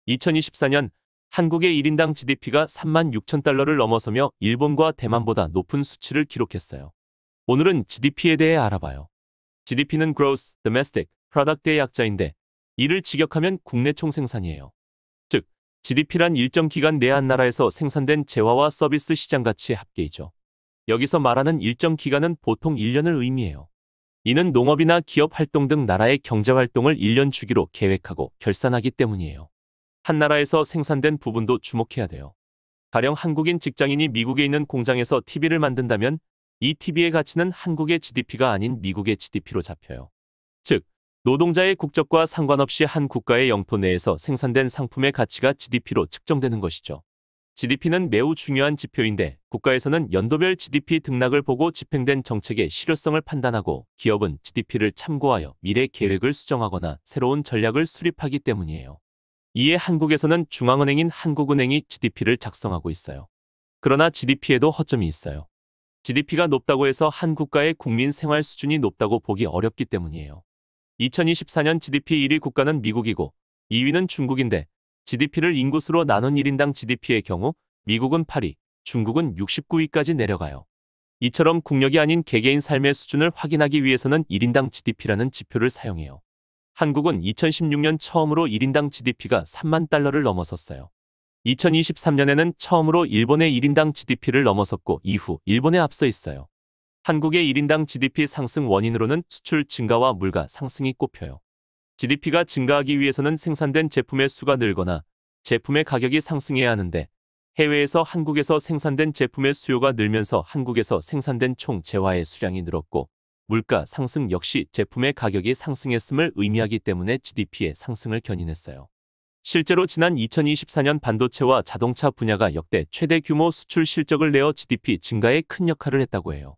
2024년 한국의 1인당 GDP가 36,000달러를 넘어서며 일본과 대만보다 높은 수치를 기록했어요. 오늘은 GDP에 대해 알아봐요. GDP는 Gross Domestic Product의 약자인데 이를 직역하면 국내 총생산이에요. 즉, GDP란 일정 기간 내 한 나라에서 생산된 재화와 서비스 시장 가치의 합계이죠. 여기서 말하는 일정 기간은 보통 1년을 의미해요. 이는 농업이나 기업 활동 등 나라의 경제 활동을 1년 주기로 계획하고 결산하기 때문이에요. 한 나라에서 생산된 부분도 주목해야 돼요. 가령 한국인 직장인이 미국에 있는 공장에서 TV를 만든다면 이 TV의 가치는 한국의 GDP가 아닌 미국의 GDP로 잡혀요. 즉, 노동자의 국적과 상관없이 한 국가의 영토 내에서 생산된 상품의 가치가 GDP로 측정되는 것이죠. GDP는 매우 중요한 지표인데 국가에서는 연도별 GDP 등락을 보고 집행된 정책의 실효성을 판단하고 기업은 GDP를 참고하여 미래 계획을 수정하거나 새로운 전략을 수립하기 때문이에요. 이에 한국에서는 중앙은행인 한국은행이 GDP를 작성하고 있어요. 그러나 GDP에도 허점이 있어요. GDP가 높다고 해서 한 국가의 국민 생활 수준이 높다고 보기 어렵기 때문이에요. 2024년 GDP 1위 국가는 미국이고 2위는 중국인데 GDP를 인구수로 나눈 1인당 GDP의 경우 미국은 8위, 중국은 69위까지 내려가요. 이처럼 국력이 아닌 개개인 삶의 수준을 확인하기 위해서는 1인당 GDP라는 지표를 사용해요. 한국은 2016년 처음으로 1인당 GDP가 3만 달러를 넘어섰어요. 2023년에는 처음으로 일본의 1인당 GDP를 넘어섰고 이후 일본에 앞서 있어요. 한국의 1인당 GDP 상승 원인으로는 수출 증가와 물가 상승이 꼽혀요. GDP가 증가하기 위해서는 생산된 제품의 수가 늘거나 제품의 가격이 상승해야 하는데 해외에서 한국에서 생산된 제품의 수요가 늘면서 한국에서 생산된 총 재화의 수량이 늘었고 물가 상승 역시 제품의 가격이 상승했음을 의미하기 때문에 GDP의 상승을 견인했어요. 실제로 지난 2024년 반도체와 자동차 분야가 역대 최대 규모 수출 실적을 내어 GDP 증가에 큰 역할을 했다고 해요.